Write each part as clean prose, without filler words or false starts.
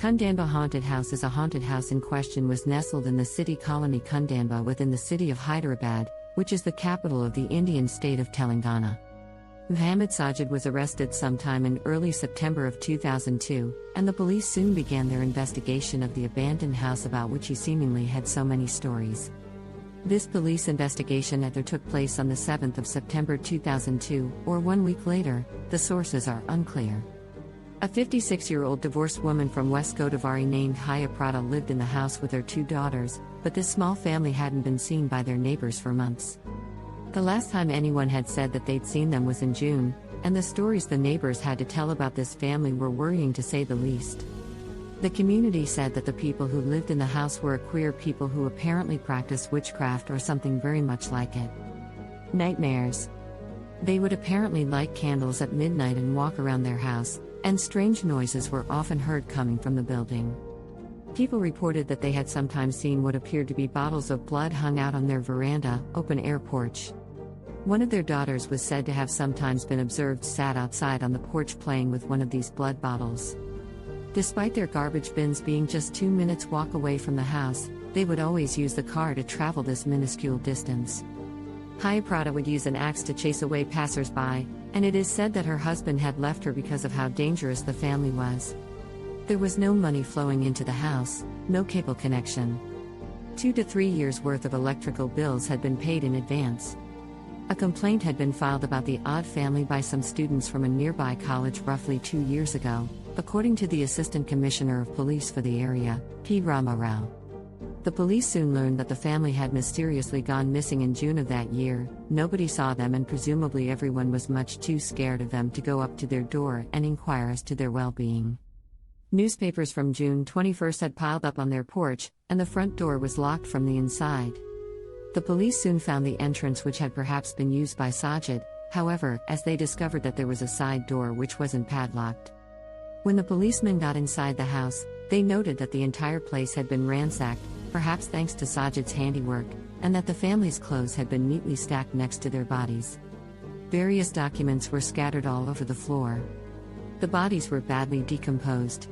Kundanbagh Haunted House is a haunted house in question was nestled in the city colony Kundanbagh within the city of Hyderabad, which is the capital of the Indian state of Telangana. Muhammad Sajid was arrested sometime in early September of 2002, and the police soon began their investigation of the abandoned house about which he seemingly had so many stories. This police investigation either took place on the 7th of September 2002 or 1 week later, the sources are unclear. A 56-year-old divorced woman from West Godavari named Hyderabad lived in the house with her 2 daughters, but this small family hadn't been seen by their neighbors for months. The last time anyone had said that they'd seen them was in June, and the stories the neighbors had to tell about this family were worrying to say the least. The community said that the people who lived in the house were queer people who apparently practiced witchcraft or something very much like it. Nightmares. They would apparently light candles at midnight and walk around their house, and strange noises were often heard coming from the building. People reported that they had sometimes seen what appeared to be bottles of blood hung out on their veranda, open-air porch. One of their daughters was said to have sometimes been observed sat outside on the porch playing with one of these blood bottles. Despite their garbage bins being just 2 minutes walk away from the house, they would always use the car to travel this minuscule distance. Hyderabad would use an axe to chase away passers-by, and it is said that her husband had left her because of how dangerous the family was. There was no money flowing into the house, no cable connection. 2 to 3 years' worth of electrical bills had been paid in advance. A complaint had been filed about the odd family by some students from a nearby college roughly 2 years ago, according to the Assistant Commissioner of Police for the area, P. Rama Rao. The police soon learned that the family had mysteriously gone missing in June of that year. Nobody saw them, and presumably everyone was much too scared of them to go up to their door and inquire as to their well-being. Newspapers from June 21 had piled up on their porch, and the front door was locked from the inside. The police soon found the entrance, which had perhaps been used by Sajid, however, as they discovered that there was a side door which wasn't padlocked. When the policemen got inside the house, they noted that the entire place had been ransacked, perhaps thanks to Sajid's handiwork, and that the family's clothes had been neatly stacked next to their bodies. Various documents were scattered all over the floor. The bodies were badly decomposed.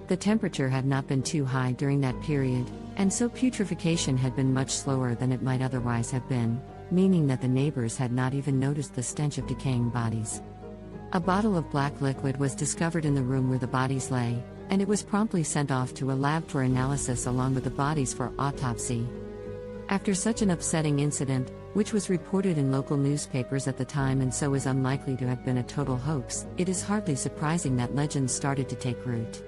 The temperature had not been too high during that period, and so putrefaction had been much slower than it might otherwise have been, meaning that the neighbors had not even noticed the stench of decaying bodies. A bottle of black liquid was discovered in the room where the bodies lay, and it was promptly sent off to a lab for analysis along with the bodies for autopsy. After such an upsetting incident, which was reported in local newspapers at the time and so is unlikely to have been a total hoax, it is hardly surprising that legends started to take root.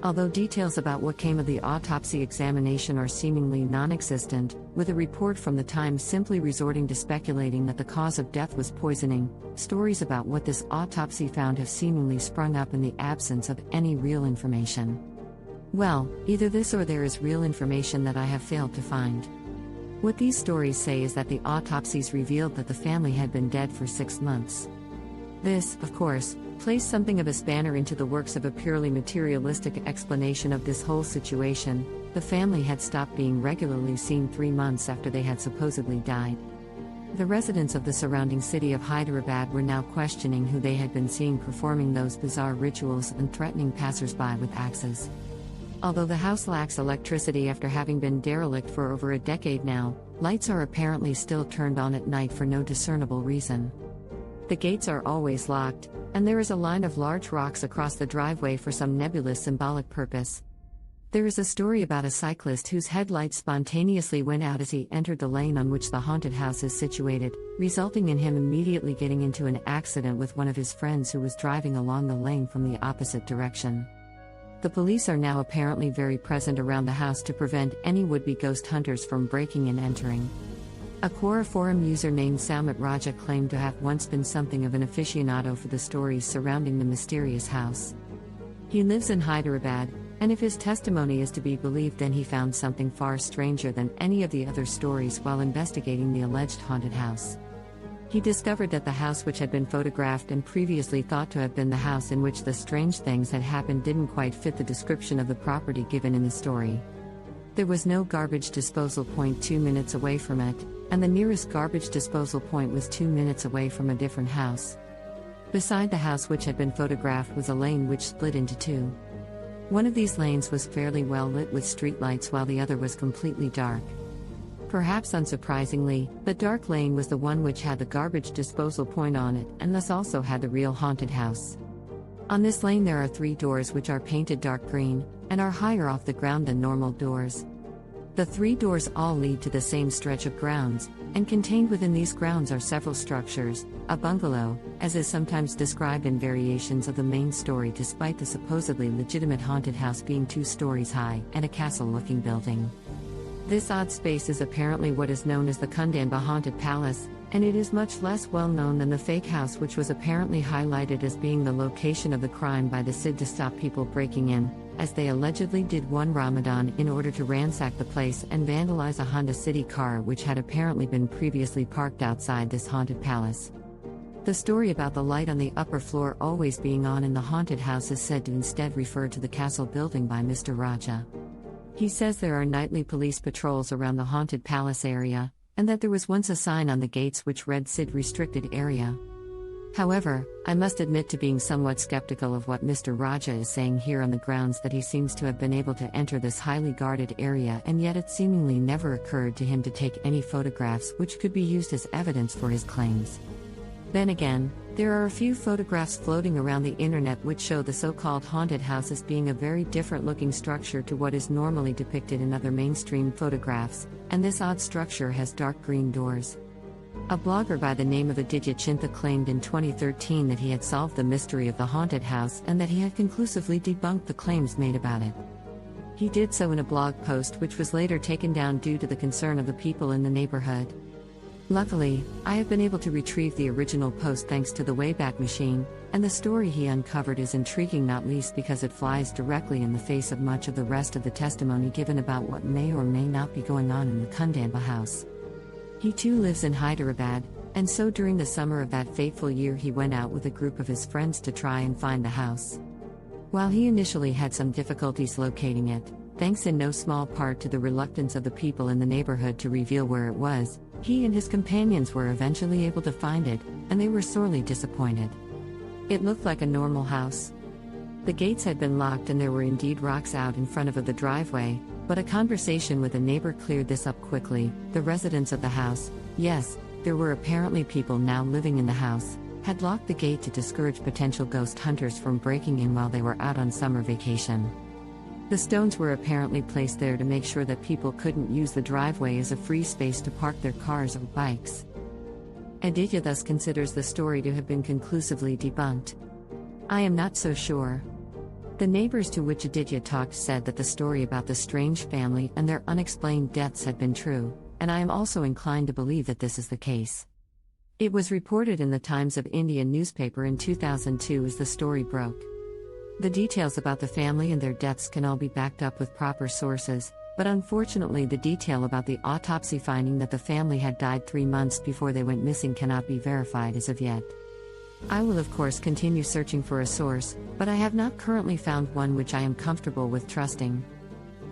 Although details about what came of the autopsy examination are seemingly non-existent, with a report from the Times simply resorting to speculating that the cause of death was poisoning, stories about what this autopsy found have seemingly sprung up in the absence of any real information. Well, either this or there is real information that I have failed to find. What these stories say is that the autopsies revealed that the family had been dead for 6 months. This, of course, placed something of a spanner into the works of a purely materialistic explanation of this whole situation. The family had stopped being regularly seen 3 months after they had supposedly died. The residents of the surrounding city of Hyderabad were now questioning who they had been seeing performing those bizarre rituals and threatening passers-by with axes. Although the house lacks electricity after having been derelict for over a decade now, lights are apparently still turned on at night for no discernible reason. The gates are always locked, and there is a line of large rocks across the driveway for some nebulous symbolic purpose. There is a story about a cyclist whose headlights spontaneously went out as he entered the lane on which the haunted house is situated, resulting in him immediately getting into an accident with one of his friends who was driving along the lane from the opposite direction. The police are now apparently very present around the house to prevent any would-be ghost hunters from breaking and entering. A Quora forum user named Salmat Raja claimed to have once been something of an aficionado for the stories surrounding the mysterious house. He lives in Hyderabad, and if his testimony is to be believed, then he found something far stranger than any of the other stories while investigating the alleged haunted house. He discovered that the house which had been photographed and previously thought to have been the house in which the strange things had happened didn't quite fit the description of the property given in the story. There was no garbage disposal point 2 minutes away from it, and the nearest garbage disposal point was 2 minutes away from a different house. Beside the house which had been photographed was a lane which split into two. One of these lanes was fairly well lit with streetlights while the other was completely dark. Perhaps unsurprisingly, the dark lane was the one which had the garbage disposal point on it and thus also had the real haunted house. On this lane there are 3 doors which are painted dark green, and are higher off the ground than normal doors. The 3 doors all lead to the same stretch of grounds, and contained within these grounds are several structures, a bungalow, as is sometimes described in variations of the main story despite the supposedly legitimate haunted house being 2 stories high, and a castle-looking building. This odd space is apparently what is known as the Kundanbagh Haunted Palace, and it is much less well known than the fake house which was apparently highlighted as being the location of the crime by the CID to stop people breaking in, as they allegedly did one Ramadan in order to ransack the place and vandalize a Honda City car which had apparently been previously parked outside this haunted palace. The story about the light on the upper floor always being on in the haunted house is said to instead refer to the castle building by Mr. Raja. He says there are nightly police patrols around the haunted palace area, and that there was once a sign on the gates which read CID restricted area. However, I must admit to being somewhat skeptical of what Mr. Raja is saying here on the grounds that he seems to have been able to enter this highly guarded area and yet it seemingly never occurred to him to take any photographs which could be used as evidence for his claims. Then again, there are a few photographs floating around the internet which show the so-called haunted house as being a very different looking structure to what is normally depicted in other mainstream photographs, and this odd structure has dark green doors. A blogger by the name of Aditya Chinta claimed in 2013 that he had solved the mystery of the haunted house and that he had conclusively debunked the claims made about it. He did so in a blog post which was later taken down due to the concern of the people in the neighborhood. Luckily, I have been able to retrieve the original post thanks to the Wayback Machine, and the story he uncovered is intriguing not least because it flies directly in the face of much of the rest of the testimony given about what may or may not be going on in the Kundanbagh house. He too lives in Hyderabad, and so during the summer of that fateful year he went out with a group of his friends to try and find the house. While he initially had some difficulties locating it, thanks in no small part to the reluctance of the people in the neighborhood to reveal where it was, he and his companions were eventually able to find it, and they were sorely disappointed. It looked like a normal house. The gates had been locked and there were indeed rocks out in front of the driveway, but a conversation with a neighbor cleared this up quickly. The residents of the house, yes, there were apparently people now living in the house, had locked the gate to discourage potential ghost hunters from breaking in while they were out on summer vacation. The stones were apparently placed there to make sure that people couldn't use the driveway as a free space to park their cars or bikes. Aditya thus considers the story to have been conclusively debunked. I am not so sure. The neighbors to which Aditya talked said that the story about the strange family and their unexplained deaths had been true, and I am also inclined to believe that this is the case. It was reported in the Times of India newspaper in 2002 as the story broke. The details about the family and their deaths can all be backed up with proper sources, but unfortunately the detail about the autopsy finding that the family had died 3 months before they went missing cannot be verified as of yet. I will of course continue searching for a source, but I have not currently found one which I am comfortable with trusting.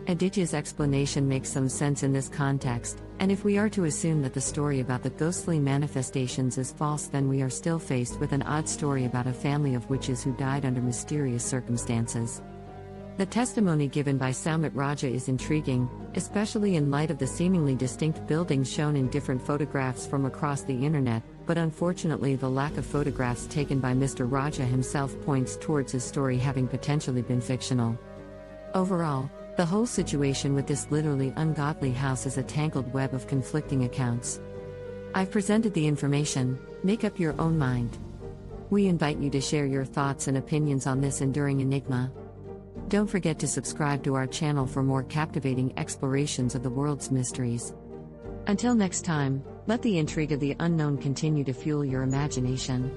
Aditya's explanation makes some sense in this context, and if we are to assume that the story about the ghostly manifestations is false, then we are still faced with an odd story about a family of witches who died under mysterious circumstances. The testimony given by Soumit Raja is intriguing, especially in light of the seemingly distinct buildings shown in different photographs from across the internet, but unfortunately the lack of photographs taken by Mr. Raja himself points towards his story having potentially been fictional. Overall, the whole situation with this literally ungodly house is a tangled web of conflicting accounts. I've presented the information, make up your own mind. We invite you to share your thoughts and opinions on this enduring enigma. Don't forget to subscribe to our channel for more captivating explorations of the world's mysteries. Until next time, let the intrigue of the unknown continue to fuel your imagination.